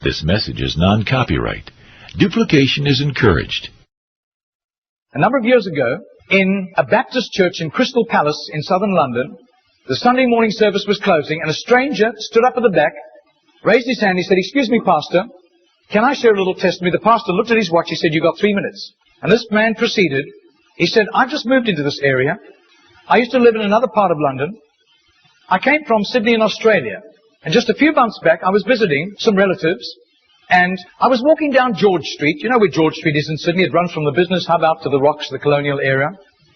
This message is non-copyright. Duplication is encouraged. A number of years ago, in a Baptist church in Crystal Palace in southern London, the Sunday morning service was closing, and a stranger stood up at the back, raised his hand, he said, "Excuse me, Pastor, can I share a little testimony?" The pastor looked at his watch, he said, "You've got 3 minutes." And this man proceeded. He said, "I've just moved into this area. I used to live in another part of London. I came from Sydney in Australia. And just a few months back, I was visiting some relatives, and I was walking down George Street. You know where George Street is in Sydney? It runs from the business hub out to the Rocks, the colonial area.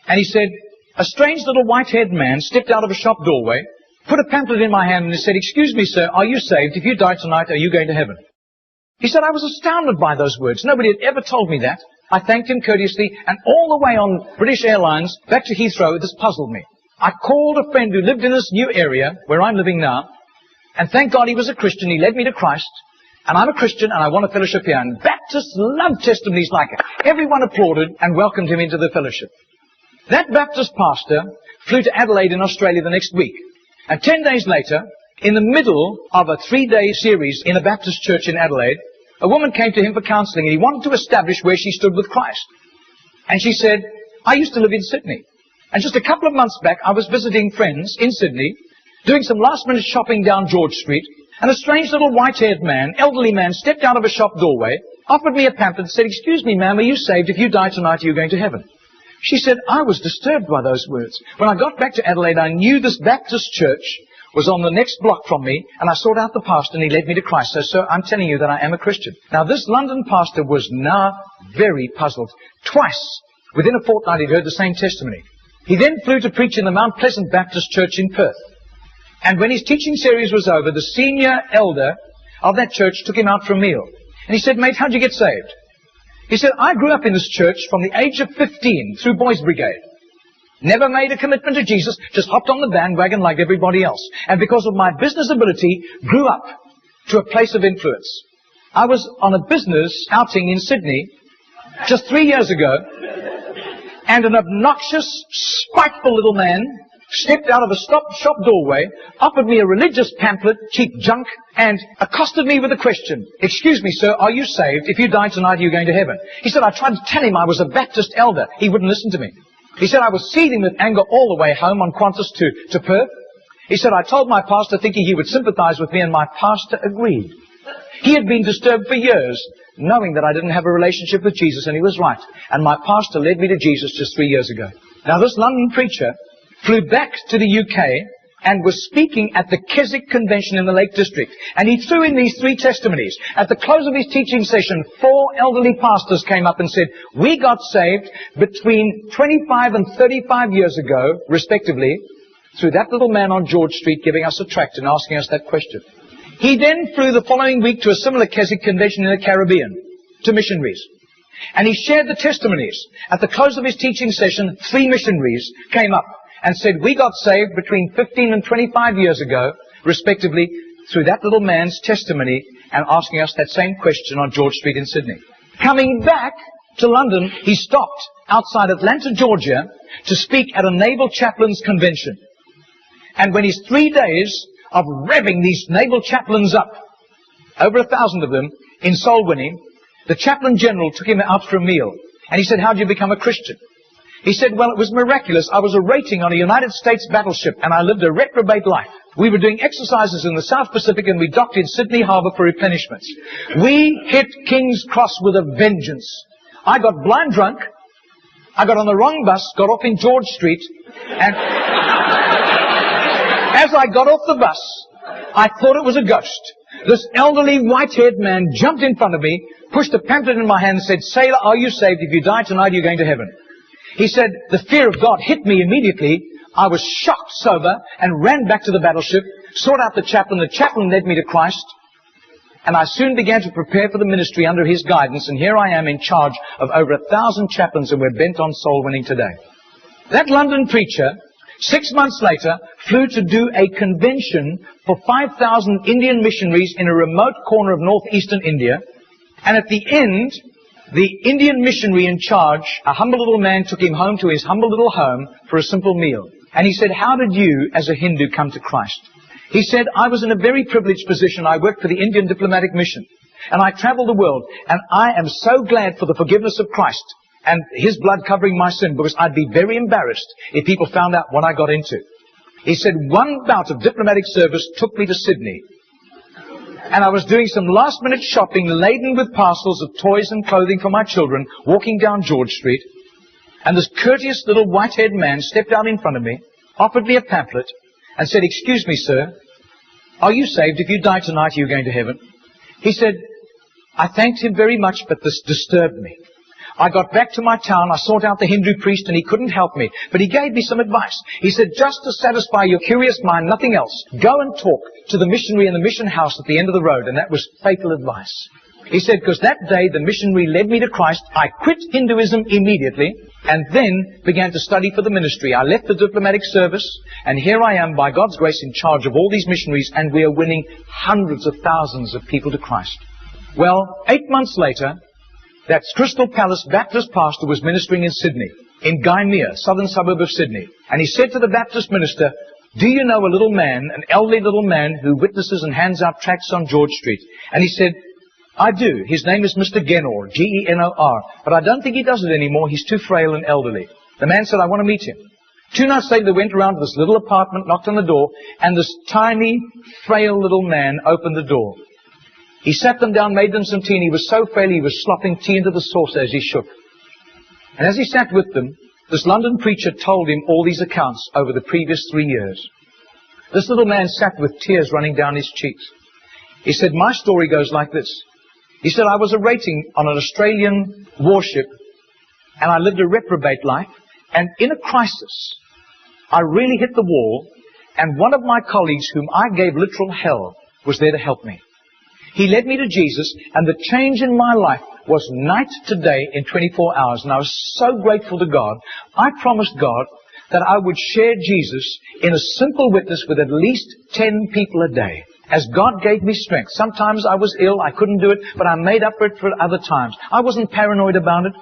And he said, a strange little white-haired man stepped out of a shop doorway, put a pamphlet in my hand, and he said, "Excuse me, sir, are you saved? If you die tonight, are you going to heaven?" He said, I was astounded by those words. Nobody had ever told me that. I thanked him courteously, and all the way on British Airlines back to Heathrow, this puzzled me. I called a friend who lived in this new area where I'm living now, and thank God he was a Christian. He led me to Christ. And I'm a Christian, and I want a fellowship here. And Baptists love testimonies like it. Everyone applauded and welcomed him into the fellowship. That Baptist pastor flew to Adelaide in Australia the next week. And 10 days later, in the middle of a 3-day series in a Baptist church in Adelaide, a woman came to him for counseling, and he wanted to establish where she stood with Christ. And she said, "I used to live in Sydney. And just a couple of months back, I was visiting friends in Sydney, doing some last-minute shopping down George Street, and a strange little white-haired man, elderly man, stepped out of a shop doorway, offered me a pamphlet, and said, 'Excuse me, ma'am, are you saved? If you die tonight, are you going to heaven?'" She said, "I was disturbed by those words. When I got back to Adelaide, I knew this Baptist church was on the next block from me, and I sought out the pastor, and he led me to Christ. So, sir, I'm telling you that I am a Christian." Now, this London pastor was now very puzzled. Twice, within a fortnight, he'd heard the same testimony. He then flew to preach in the Mount Pleasant Baptist Church in Perth. And when his teaching series was over, the senior elder of that church took him out for a meal. And he said, "Mate, how'd you get saved?" He said, "I grew up in this church from the age of 15 through Boys Brigade. Never made a commitment to Jesus, just hopped on the bandwagon like everybody else. And because of my business ability, grew up to a place of influence. I was on a business outing in Sydney just 3 years ago, and an obnoxious, spiteful little man stepped out of a shop doorway, offered me a religious pamphlet, cheap junk, and accosted me with a question. 'Excuse me, sir, are you saved? If you die tonight, are you going to heaven?' He said, I tried to tell him I was a Baptist elder. He wouldn't listen to me. He said, I was seething with anger all the way home on Qantas to Perth. He said, I told my pastor thinking he would sympathize with me, and my pastor agreed. He had been disturbed for years, knowing that I didn't have a relationship with Jesus, and he was right. And my pastor led me to Jesus just 3 years ago." Now, this London preacher flew back to the UK and was speaking at the Keswick Convention in the Lake District. And he threw in these 3 testimonies. At the close of his teaching session, 4 elderly pastors came up and said, "We got saved between 25 and 35 years ago, respectively, through that little man on George Street giving us a tract and asking us that question." He then flew the following week to a similar Keswick Convention in the Caribbean, to missionaries. And he shared the testimonies. At the close of his teaching session, 3 missionaries came up and said, "We got saved between 15 and 25 years ago, respectively, through that little man's testimony and asking us that same question on George Street in Sydney." Coming back to London, he stopped outside Atlanta, Georgia, to speak at a naval chaplains convention. And when his 3 days of revving these naval chaplains up, over 1,000 of them, in soul winning, the chaplain general took him out for a meal. And he said, "How did you become a Christian?" He said, "Well, it was miraculous. I was a rating on a United States battleship, and I lived a reprobate life. We were doing exercises in the South Pacific, and we docked in Sydney Harbour for replenishments. We hit King's Cross with a vengeance. I got blind drunk. I got on the wrong bus, got off in George Street, and as I got off the bus, I thought it was a ghost. This elderly white-haired man jumped in front of me, pushed a pamphlet in my hand, and said, 'Sailor, are you saved? If you die tonight, you're going to heaven.' He said, the fear of God hit me immediately. I was shocked sober and ran back to the battleship, sought out the chaplain. The chaplain led me to Christ. And I soon began to prepare for the ministry under his guidance. And here I am in charge of over 1,000 chaplains, and we're bent on soul winning today." That London preacher, 6 months later, flew to do a convention for 5,000 Indian missionaries in a remote corner of northeastern India. And at the end, the Indian missionary in charge, a humble little man, took him home to his humble little home for a simple meal. And he said, "How did you, as a Hindu, come to Christ?" He said, "I was in a very privileged position. I worked for the Indian diplomatic mission. And I travel the world, and I am so glad for the forgiveness of Christ and His blood covering my sin, because I'd be very embarrassed if people found out what I got into. He said, one bout of diplomatic service took me to Sydney. And I was doing some last-minute shopping laden with parcels of toys and clothing for my children, walking down George Street. And this courteous little white-haired man stepped out in front of me, offered me a pamphlet, and said, "Excuse me, sir, are you saved? If you die tonight, are you going to heaven?" He said, I thanked him very much, but this disturbed me. I got back to my town, I sought out the Hindu priest, and he couldn't help me. But he gave me some advice. He said, just to satisfy your curious mind, nothing else, go and talk to the missionary in the mission house at the end of the road. And that was fatal advice. He said, because that day the missionary led me to Christ. I quit Hinduism immediately, and then began to study for the ministry. I left the diplomatic service, and here I am, by God's grace, in charge of all these missionaries, and we are winning hundreds of thousands of people to Christ. Well, 8 months later, that Crystal Palace Baptist pastor was ministering in Sydney, in Gymea, southern suburb of Sydney. And he said to the Baptist minister, do you know a little man, an elderly little man, who witnesses and hands out tracts on George Street? And he said, I do. His name is Mr. Genor, G-E-N-O-R. But I don't think he does it anymore. He's too frail and elderly. The man said, I want to meet him. 2 nights later, they went around to this little apartment, knocked on the door, and this tiny, frail little man opened the door. He sat them down, made them some tea, and he was so frail he was slopping tea into the saucer as he shook. And as he sat with them, this London preacher told him all these accounts over the previous 3 years. This little man sat with tears running down his cheeks. He said, my story goes like this. He said, I was a rating on an Australian warship, and I lived a reprobate life, and in a crisis, I really hit the wall, and one of my colleagues, whom I gave literal hell, was there to help me. He led me to Jesus, and the change in my life was night to day in 24 hours. And I was so grateful to God. I promised God that I would share Jesus in a simple witness with at least 10 people a day, as God gave me strength. Sometimes I was ill, I couldn't do it, but I made up for it for other times. I wasn't paranoid about it,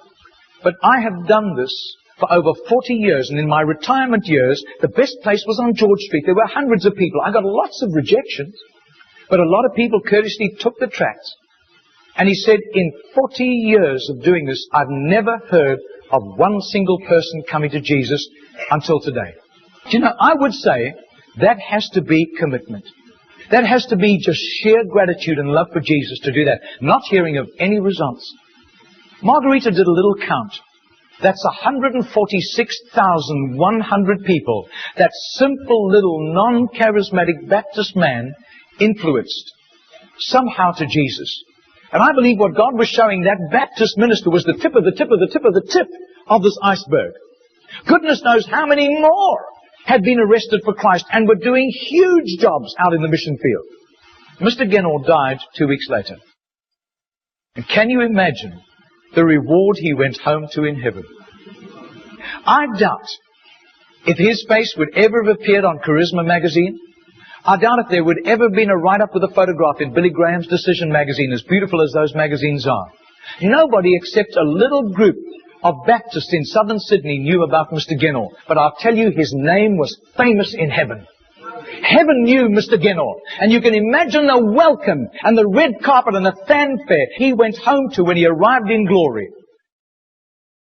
but I have done this for over 40 years, and in my retirement years, the best place was on George Street. There were hundreds of people. I got lots of rejections. But a lot of people courteously took the tracts. And he said, in 40 years of doing this, I've never heard of one single person coming to Jesus until today. Do you know, I would say that has to be commitment. That has to be just sheer gratitude and love for Jesus to do that, not hearing of any results. Margarita did a little count. That's 146,100 people. That simple little non-charismatic Baptist man influenced somehow to Jesus. And I believe what God was showing that Baptist minister was the tip of the tip of the tip of the tip of this iceberg. Goodness knows how many more had been arrested for Christ and were doing huge jobs out in the mission field. Mr. Genor died 2 weeks later. And can you imagine the reward he went home to in heaven? I doubt if his face would ever have appeared on Charisma magazine. I doubt if there would ever have been a write-up with a photograph in Billy Graham's Decision magazine, as beautiful as those magazines are. Nobody except a little group of Baptists in southern Sydney knew about Mr. Genor. But I'll tell you, his name was famous in heaven. Heaven knew Mr. Genor. And you can imagine the welcome and the red carpet and the fanfare he went home to when he arrived in glory.